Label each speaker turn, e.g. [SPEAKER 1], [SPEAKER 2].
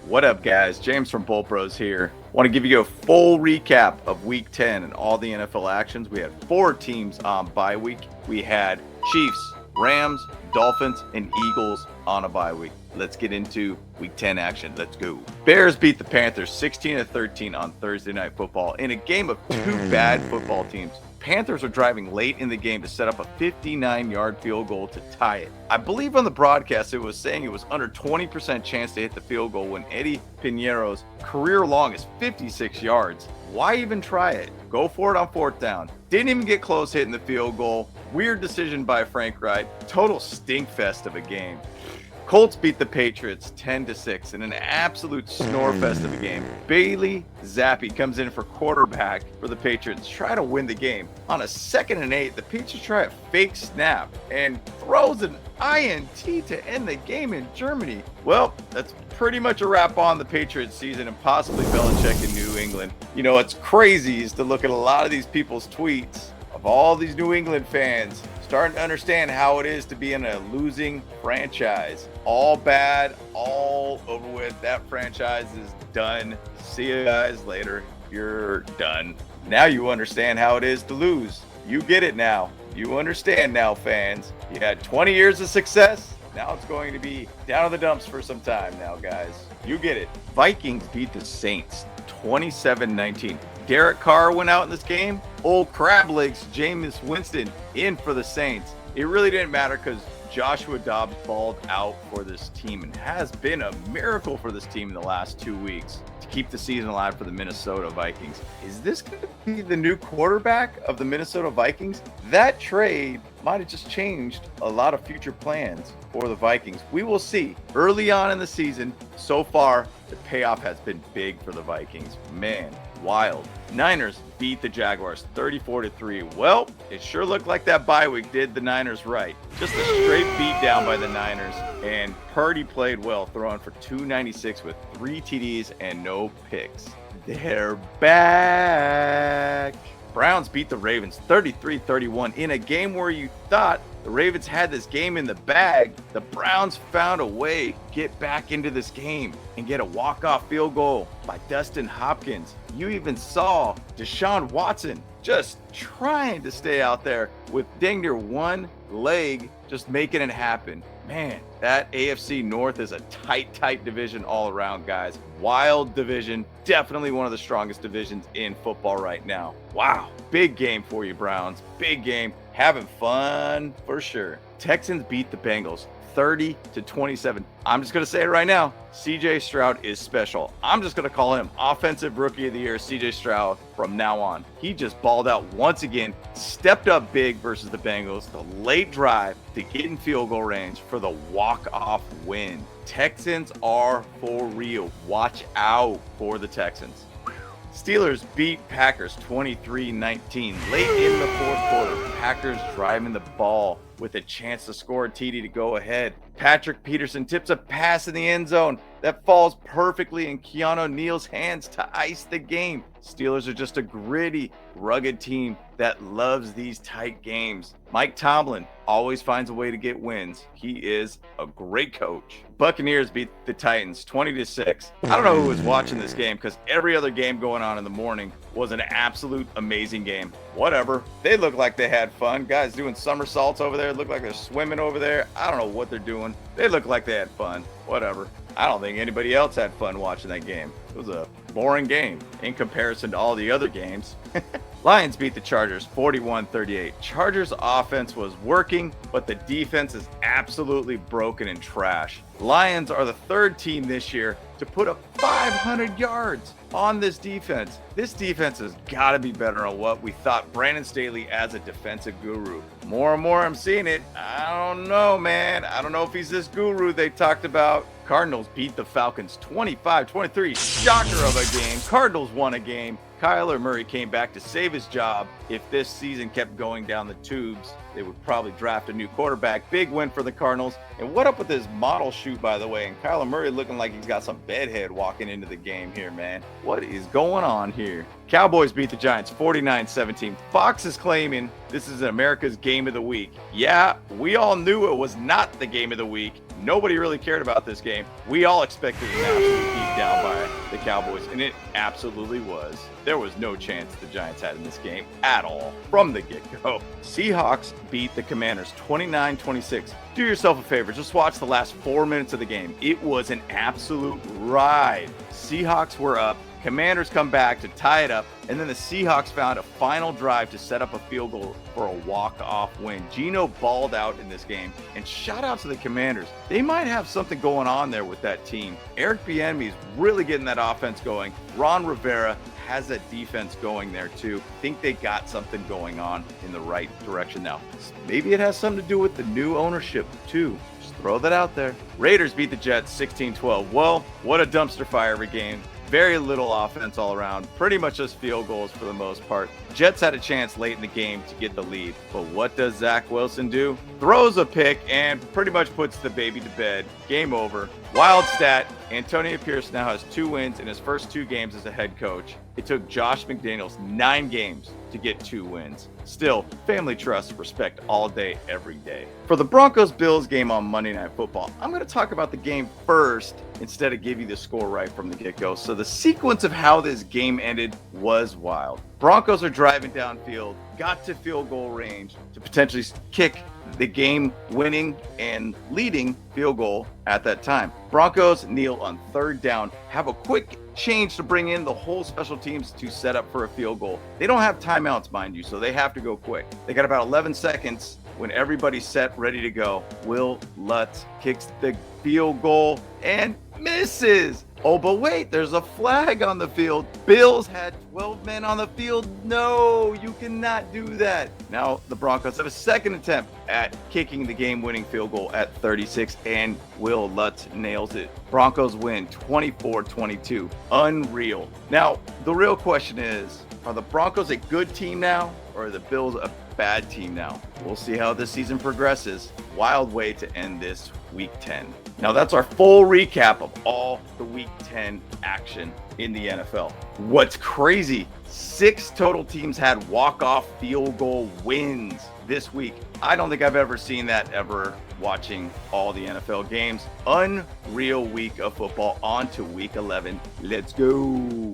[SPEAKER 1] What up, guys? James from Bolt Bros here. Want to give you a full recap of Week 10 and all the NFL actions. We had 4 teams on bye week. We had Chiefs, Rams, Dolphins, and Eagles on a bye week. Let's get into Week 10 action. Let's go. Bears beat the Panthers 16-13 on Thursday Night Football in a game of 2 bad football teams. Panthers were driving late in the game to set up a 59-yard field goal to tie it. I believe on the broadcast it was saying it was under 20% chance to hit the field goal when Eddie Pinheiro's career long is 56 yards. Why even try it? Go for it on 4th down. Didn't even get close hitting the field goal. Weird decision by Frank Reich. Total stink fest of a game. Colts beat the Patriots 10-6 in an absolute snorefest of a game. Bailey Zappi comes in for quarterback for the Patriots, try to win the game. On a 2nd and 8, the Patriots try a fake snap and throws an INT to end the game in Germany. Well, that's pretty much a wrap on the Patriots season and possibly Belichick in New England. You know, what's crazy is to look at a lot of these people's tweets of all these New England fans starting to understand how it is to be in a losing franchise. All bad, all over with. That franchise is done. See you guys later. You're done. Now you understand how it is to lose. You get it now. You understand now, fans. You had 20 years of success. Now it's going to be down in the dumps for some time now, guys. You get it. Vikings beat the Saints 27-19. Derek Carr went out in this game. Old crab legs Jameis Winston in for the Saints. It really didn't matter because Joshua Dobbs balled out for this team and has been a miracle for this team in the last 2 weeks to keep the season alive for the Minnesota Vikings. Is this going to be the new quarterback of the Minnesota Vikings? That trade might have just changed a lot of future plans for the Vikings. We will see. Early on in the season, so far, the payoff has been big for the Vikings. Man, wild. Niners beat the Jaguars 34-3. Well, it sure looked like that bye week did the Niners right. Just a straight beat down by the Niners, and Purdy played well, throwing for 296 with 3 TDs and no picks. They're back. Browns beat the Ravens 33-31 in a game where you thought the Ravens had this game in the bag. The Browns found a way to get back into this game and get a walk-off field goal by Dustin Hopkins. You even saw Deshaun Watson just trying to stay out there with dang near one leg, just making it happen. Man, that AFC North is a tight division all around, guys. Wild division. Definitely one of the strongest divisions in football right now. Wow. Big game for you, Browns. Big game. Having fun for sure. Texans beat the Bengals 30-27. I'm just going to say it right now. CJ Stroud is special. I'm just going to call him Offensive Rookie of the Year, CJ Stroud, from now on. He just balled out once again, stepped up big versus the Bengals, the late drive to get in field goal range for the walk-off win. Texans are for real. Watch out for the Texans. Steelers beat Packers 23-19. Late in the 4th quarter, Packers driving the ball with a chance to score a TD to go ahead. Patrick Peterson tips a pass in the end zone that falls perfectly in Keanu Neal's hands to ice the game. Steelers are just a gritty, rugged team that loves these tight games. Mike Tomlin always finds a way to get wins. He is a great coach. Buccaneers beat the Titans 20-6. I don't know who was watching this game because every other game going on in the morning was an absolute amazing game. Whatever. They look like they had fun. Guys doing somersaults over there. Look like they're swimming over there. I don't know what they're doing. They look like they had fun. Whatever. I don't think anybody else had fun watching that game. It was a boring game in comparison to all the other games. Lions beat the Chargers 41-38. Chargers offense was working, but the defense is absolutely broken and trash. Lions are the 3rd team this year to put up 500 yards on this defense. This defense has got to be better on what we thought Brandon Staley as a defensive guru. More and more I'm seeing it. I don't know, man. I don't know if he's this guru they talked about. Cardinals beat the Falcons 25-23. Shocker of a game. Cardinals won a game. Kyler Murray came back to save his job. If this season kept going down the tubes, they would probably draft a new quarterback. Big win for the Cardinals. And what up with this model shoot, by the way? And Kyler Murray looking like he's got some bedhead walking into the game here, man. What is going on here? Cowboys beat the Giants 49-17. Fox is claiming this is America's game of the week. Yeah, we all knew it was not the game of the week. Nobody really cared about this game. We all expected an absolute beat down by the Cowboys, and it absolutely was. There was no chance the Giants had in this game at all from the get-go. Seahawks beat the Commanders 29-26. Do yourself a favor, just watch the last 4 minutes of the game. It was an absolute ride. Seahawks were up. Commanders come back to tie it up, and then the Seahawks found a final drive to set up a field goal for a walk-off win. Geno balled out in this game, and shout out to the Commanders. They might have something going on there with that team. Eric Bieniemy is really getting that offense going. Ron Rivera has that defense going there too. I think they got something going on in the right direction now. Maybe it has something to do with the new ownership too. Just throw that out there. Raiders beat the Jets 16-12. Well, what a dumpster fire of a game. Very little offense all around, pretty much just field goals for the most part. Jets had a chance late in the game to get the lead, but what does Zach Wilson do? Throws a pick and pretty much puts the baby to bed. Game over. Wild stat, Antonio Pierce now has 2 wins in his first 2 games as a head coach. It took Josh McDaniels 9 games to get 2 wins. Still, family trust, respect all day, every day. For the Broncos-Bills game on Monday Night Football, I'm going to talk about the game first instead of give you the score right from the get-go. So the sequence of how this game ended was wild. Broncos are driving downfield, got to field goal range to potentially kick the game winning and leading field goal at that time. Broncos kneel on 3rd down, have a quick change to bring in the whole special teams to set up for a field goal. They don't have timeouts, mind you, so they have to go quick. They got about 11 seconds when everybody's set, ready to go. Will Lutz kicks the field goal and misses. Oh, but wait, there's a flag on the field. Bills had 12 men on the field. No, you cannot do that. Now the Broncos have a second attempt at kicking the game-winning field goal at 36, and Will Lutz nails it. Broncos win 24-22. Unreal. Now, the real question is, are the Broncos a good team now, or are the Bills a bad team now? We'll see how this season progresses. Wild way to end this Week 10. Now that's our full recap of all the Week 10 action in the NFL. What's crazy, 6 total teams had walk-off field goal wins this week. I don't think I've ever seen that ever watching all the NFL games. Unreal week of football. On to Week 11. Let's go.